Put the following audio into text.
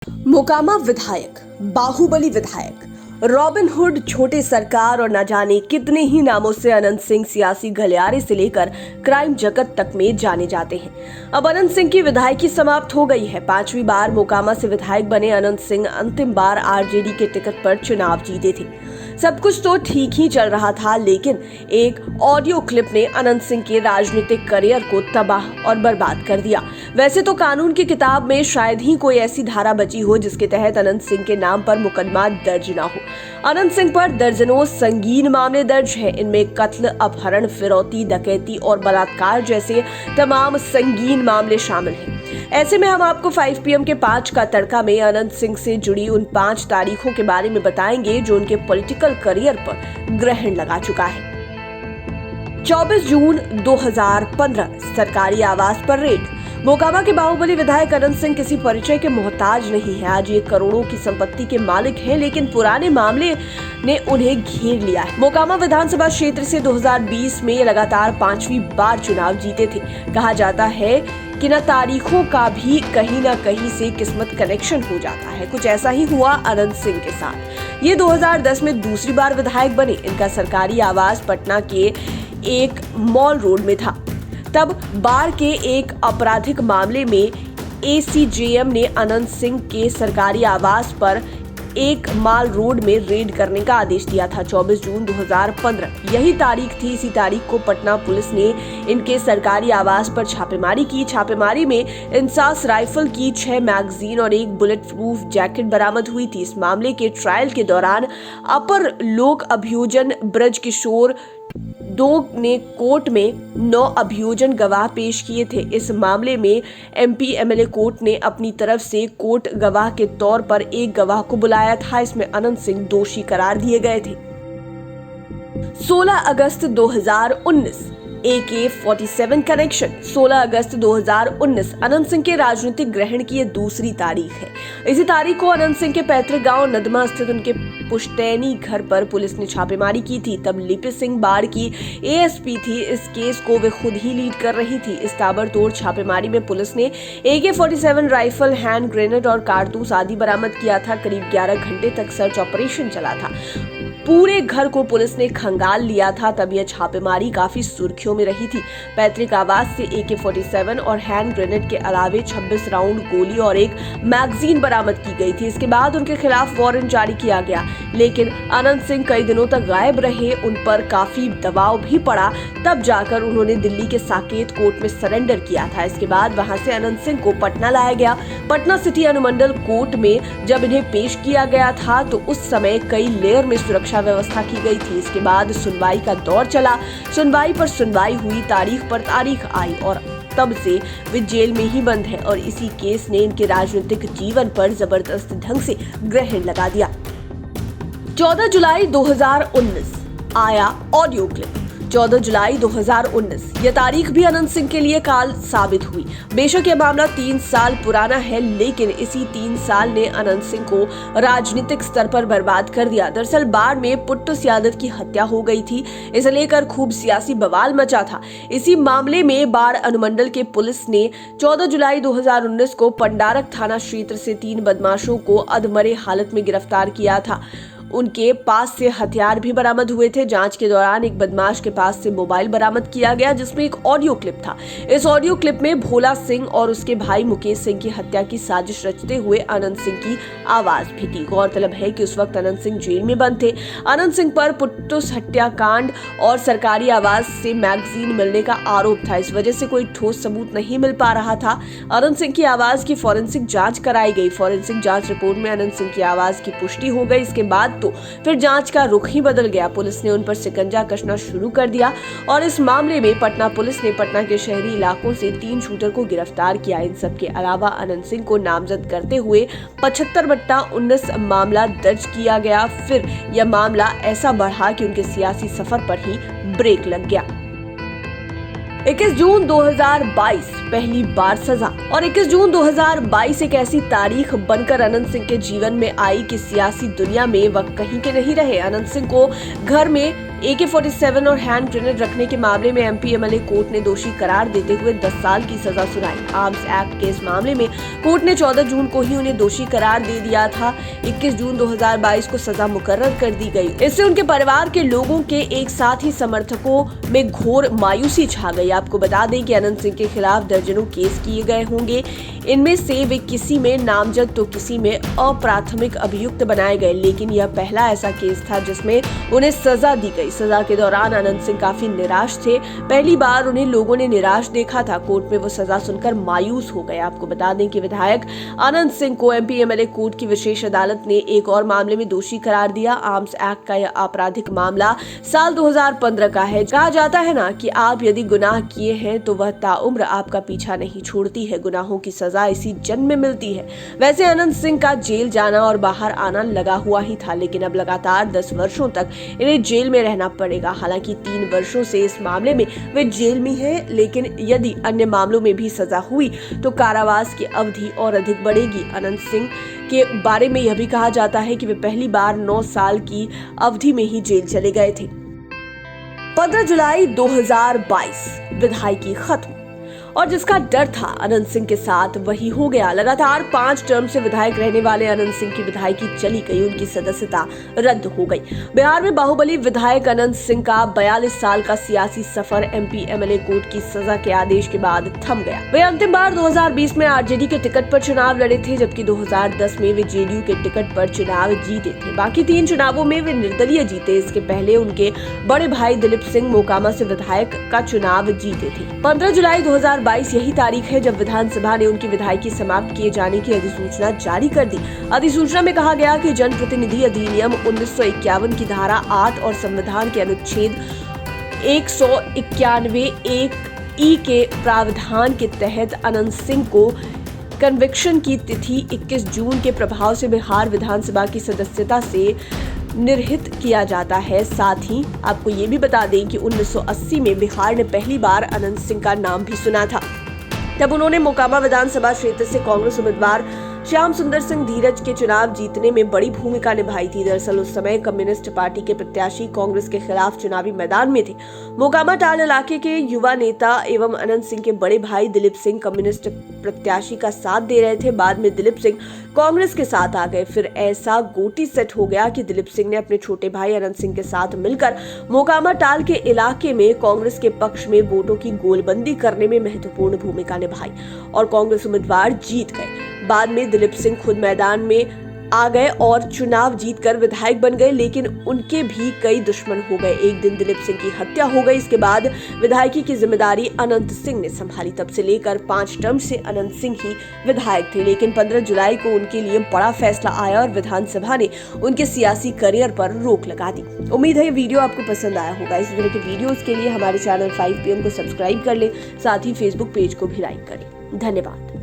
मोकामा विधायक, बाहुबली विधायक, robin hood, छोटे सरकार और न जाने कितने ही नामों से अनंत सिंह सियासी गलियारे से लेकर क्राइम जगत तक में जाने जाते हैं। अब अनंत सिंह की विधायकी समाप्त हो गई है। 5वीं बार मोकामा से विधायक बने अनंत सिंह अंतिम बार आरजेडी के टिकट पर चुनाव जीते थे। सब कुछ तो ठीक ही चल रहा था, लेकिन एक ऑडियो क्लिप ने अनंत सिंह के राजनीतिक करियर को तबाह और बर्बाद कर दिया। वैसे तो कानून की किताब में शायद ही कोई ऐसी धारा बची हो जिसके तहत अनंत सिंह के नाम पर मुकदमा दर्ज न हो। अनंत सिंह पर दर्जनों संगीन मामले दर्ज हैं। इनमें कत्ल, अपहरण, फिरौती, डकैती और बलात्कार जैसे तमाम संगीन मामले शामिल हैं। ऐसे में हम आपको 5 PM के 5 का तड़का में अनंत सिंह से जुड़ी उन 5 तारीखों के बारे में बताएंगे जो उनके पॉलिटिकल करियर पर ग्रहण लगा चुका है। 24 जून 2015 सरकारी आवास पर रेड। मोकामा के बाहुबली विधायक अनंत सिंह किसी परिचय के मोहताज नहीं है। आज ये करोड़ों की संपत्ति के मालिक हैं, लेकिन पुराने मामले ने उन्हें घेर लिया है। मोकामा विधानसभा क्षेत्र से 2020 में लगातार 5वीं बार चुनाव जीते थे। कहा जाता है कि न तारीखों का भी कहीं न कहीं से किस्मत कनेक्शन हो जाता है। कुछ ऐसा ही हुआ अनंत सिंह के साथ। ये 2010 में दूसरी बार विधायक बने। इनका सरकारी आवास पटना के एक मॉल रोड में था। तब बाढ़ के एक आपराधिक मामले में ACJM ने अनंत सिंह के सरकारी आवास पर एक माल रोड में रेड करने का आदेश दिया था। 24 जून 2015 यही तारीख थी। इसी तारीख को पटना पुलिस ने इनके सरकारी आवास पर छापेमारी की। छापेमारी में इंसास राइफल की 6 मैगजीन और एक बुलेट प्रूफ जैकेट बरामद हुई थी। इस मामले के ट्रायल के दौरान अपर लोक अभियोजन ब्रज किशोर ने कोर्ट में 9 अभियोजन गवाह पेश किए थे। इस मामले में MP MLA कोर्ट ने अपनी तरफ से कोर्ट गवाह के तौर पर एक गवाह को बुलाया था। इसमें अनंत सिंह दोषी करार दिए गए थे। 16 अगस्त 2019 AK-47 कनेक्शन। 16 अगस्त 2019 अनंत सिंह के राजनीतिक ग्रहण की ये दूसरी तारीख है। इसी तारीख को अनंत सिंह के पैतृक गांव नदमा स्थित उनके पुश्तैनी घर पर पुलिस ने छापेमारी की थी। तब लिपि सिंह बाढ़ की ASP थी। इस केस को वे खुद ही लीड कर रही थी। इस ताबड़तोड़ छापेमारी में पुलिस ने AK-47 राइफल, हैंड ग्रेनेड और कारतूस आदि बरामद किया था। करीब 11 घंटे तक सर्च ऑपरेशन चला था। पूरे घर को पुलिस ने खंगाल लिया था। तब यह छापेमारी काफी सुर्खियों में रही थी। पैतृक आवास से AK-47 और हैंड ग्रेनेड के अलावे 26 राउंड गोली और एक मैगजीन बरामद की गई थी। इसके बाद उनके खिलाफ वारंट जारी किया गया, लेकिन अनंत सिंह कई दिनों तक गायब रहे। उन पर काफी दबाव भी पड़ा। तब जाकर उन्होंने दिल्ली के साकेत कोर्ट में सरेंडर किया था। इसके बाद वहां से अनंत सिंह को पटना लाया गया। पटना सिटी अनुमंडल कोर्ट में जब इन्हें पेश किया गया था तो उस समय कई लेयर में सुरक्षा व्यवस्था की गई थी। इसके बाद सुनवाई का दौर चला। सुनवाई पर सुनवाई हुई, तारीख पर तारीख आई और तब से वे जेल में ही बंद हैं और इसी केस ने इनके राजनीतिक जीवन पर जबरदस्त ढंग से ग्रहण लगा दिया। 14 जुलाई 2019 आया ऑडियो क्लिप। 14 जुलाई 2019 यह तारीख भी अनंत सिंह के लिए काल साबित हुई। बेशक यह मामला 3 साल पुराना है, लेकिन इसी 3 साल ने अनंत सिंह को राजनीतिक स्तर पर बर्बाद कर दिया। दरअसल बाढ़ में पुट्टुस यादव की हत्या हो गई थी। इसे लेकर खूब सियासी बवाल मचा था। इसी मामले में बाढ़ अनुमंडल के पुलिस ने 14 जुलाई 2019 को पंडारक थाना क्षेत्र से 3 बदमाशों को अधमरे हालत में गिरफ्तार किया था। उनके पास से हथियार भी बरामद हुए थे। जांच के दौरान एक बदमाश के पास से मोबाइल बरामद किया गया जिसमें एक ऑडियो क्लिप था। इस ऑडियो क्लिप में भोला सिंह और उसके भाई मुकेश सिंह की हत्या की साजिश रचते हुए अनंत सिंह की आवाज भी थी। गौरतलब है कि उस वक्त अनंत सिंह जेल में बंद थे। अनंत सिंह पर पुट्टुस हत्याकांड और सरकारी आवास से मैगजीन मिलने का आरोप था। इस वजह से कोई ठोस सबूत नहीं मिल पा रहा था। अनंत सिंह की आवाज की फॉरेंसिक जांच कराई गई। फॉरेंसिक जांच रिपोर्ट में अनंत सिंह की आवाज की पुष्टि हो गई। इसके बाद तो फिर जांच का रुख ही बदल गया। पुलिस ने उन पर शिकंजा कसना शुरू कर दिया और इस मामले में पटना पुलिस ने पटना के शहरी इलाकों से 3 शूटर को गिरफ्तार किया। इन सब के अलावा अनंत सिंह को नामजद करते हुए 75/19 मामला दर्ज किया गया। फिर यह मामला ऐसा बढ़ा कि उनके सियासी सफर पर ही ब्रेक लग गया। 21 जून 2022 पहली बार सजा। और 21 जून 2022 एक ऐसी तारीख बनकर अनंत सिंह के जीवन में आई कि सियासी दुनिया में वह कहीं के नहीं रहे। अनंत सिंह को घर में AK-47 और हैंड ग्रेनेड रखने के मामले में MP MLA कोर्ट ने दोषी करार देते हुए 10 साल की सजा सुनाई। आर्म्स एक्ट के इस मामले में कोर्ट ने 14 जून को ही उन्हें दोषी करार दे दिया था। 21 जून 2022 को सजा मुकर्रर कर दी गई। इससे उनके परिवार के लोगों के एक साथ ही समर्थकों में घोर मायूसी छा गई। आपको बता दें कि अनंत सिंह के खिलाफ दर्जनों केस किए गए होंगे। इनमें से वे किसी में नामजद तो किसी में अप्राथमिक अभियुक्त बनाए गए, लेकिन यह पहला ऐसा केस था जिसमें उन्हें सजा दी गई। सजा के दौरान अनंत सिंह काफी निराश थे। पहली बार उन्हें लोगों ने निराश देखा था। कोर्ट में वो सजा सुनकर मायूस हो गए। आपको बता दें कि विधायक अनंत सिंह को MP MLA कोर्ट की विशेष अदालत ने एक और मामले में दोषी करार दिया। आर्म्स एक्ट का यह आपराधिक मामला साल 2015 का है। कहा जाता है ना कि आप यदि गुनाह किए हैं तो वह ताउम्र आपका पीछा नहीं छोड़ती है। गुनाहों की सजा इसी जन्म में मिलती है। वैसे अनंत सिंह का जेल जाना और बाहर आना लगा हुआ ही था, लेकिन अब लगातार 10 वर्षों तक इन्हें जेल में रहना पड़ेगा। हालांकि 3 वर्षों से इस मामले में वे जेल में हैं, लेकिन यदि अन्य मामलों में भी सजा हुई तो कारावास की अवधि और अधिक बढ़ेगी। अनंत सिंह के बारे में यह भी कहा जाता है कि वे पहली बार 9 साल की अवधि में ही जेल चले गए थे। 15 जुलाई 2022 विधायकी खत्म, और जिसका डर था अनंत सिंह के साथ वही हो गया। लगातार 5 टर्म से विधायक रहने वाले अनंत सिंह की विधायकी चली गई, उनकी सदस्यता रद्द हो गई। बिहार में बाहुबली विधायक अनंत सिंह का 42 साल का सियासी सफर MP MLA कोर्ट की सजा के आदेश के बाद थम गया। वे अंतिम बार 2020 में RJD के टिकट पर चुनाव लड़े थे, जबकि 2010 में वे JDU के टिकट पर चुनाव जीते थे। बाकी 3 चुनावों में वे निर्दलीय जीते। इसके पहले उनके बड़े भाई दिलीप सिंह मोकामा से विधायक का चुनाव जीते थे। 15 जुलाई 2022 यही तारीख है जब विधानसभा ने उनकी विधायकी समाप्त किए जाने की अधिसूचना जारी कर दी। अधिसूचना में कहा गया कि जनप्रतिनिधि अधिनियम 1951 की धारा 8 और संविधान के अनुच्छेद 191(1)(e) के प्रावधान के तहत अनंत सिंह को कन्विक्शन की तिथि 21 जून के प्रभाव से बिहार विधानसभा की सदस्यता से निर्हित किया जाता है। साथ ही आपको ये भी बता दें कि 1980 में बिहार ने पहली बार अनंत सिंह का नाम भी सुना था। तब उन्होंने मोकामा विधानसभा क्षेत्र से कांग्रेस उम्मीदवार श्याम सुंदर सिंह धीरज के चुनाव जीतने में बड़ी भूमिका निभाई थी। दरअसल उस समय कम्युनिस्ट पार्टी के प्रत्याशी कांग्रेस के खिलाफ चुनावी मैदान में थे। मोकामा टाल इलाके के युवा नेता एवं अनंत सिंह के बड़े भाई दिलीप सिंह कम्युनिस्ट प्रत्याशी का साथ दे रहे थे। बाद में दिलीप सिंह कांग्रेस के साथ आ गए। फिर ऐसा गोटी सेट हो गया कि दिलीप सिंह ने अपने छोटे भाई अनंत सिंह के साथ मिलकर मोकामा टाल के इलाके में कांग्रेस के पक्ष में वोटों की गोलबंदी करने में महत्वपूर्ण भूमिका निभाई और कांग्रेस उम्मीदवार जीत गए। बाद में दिलीप सिंह खुद मैदान में आ गए और चुनाव जीतकर विधायक बन गए, लेकिन उनके भी कई दुश्मन हो गए। एक दिन दिलीप सिंह की हत्या हो गई। इसके बाद विधायकी की जिम्मेदारी अनंत सिंह ने संभाली। तब से लेकर 5 टर्म से अनंत सिंह ही विधायक थे, लेकिन 15 जुलाई को उनके लिए बड़ा फैसला आया और विधानसभा ने उनके सियासी करियर पर रोक लगा दी। उम्मीद है ये वीडियो आपको पसंद आया होगा। इस तरह के वीडियोस के लिए हमारे चैनल 5PM को सब्सक्राइब कर लें, साथ ही फेसबुक पेज को भी लाइक करें। धन्यवाद।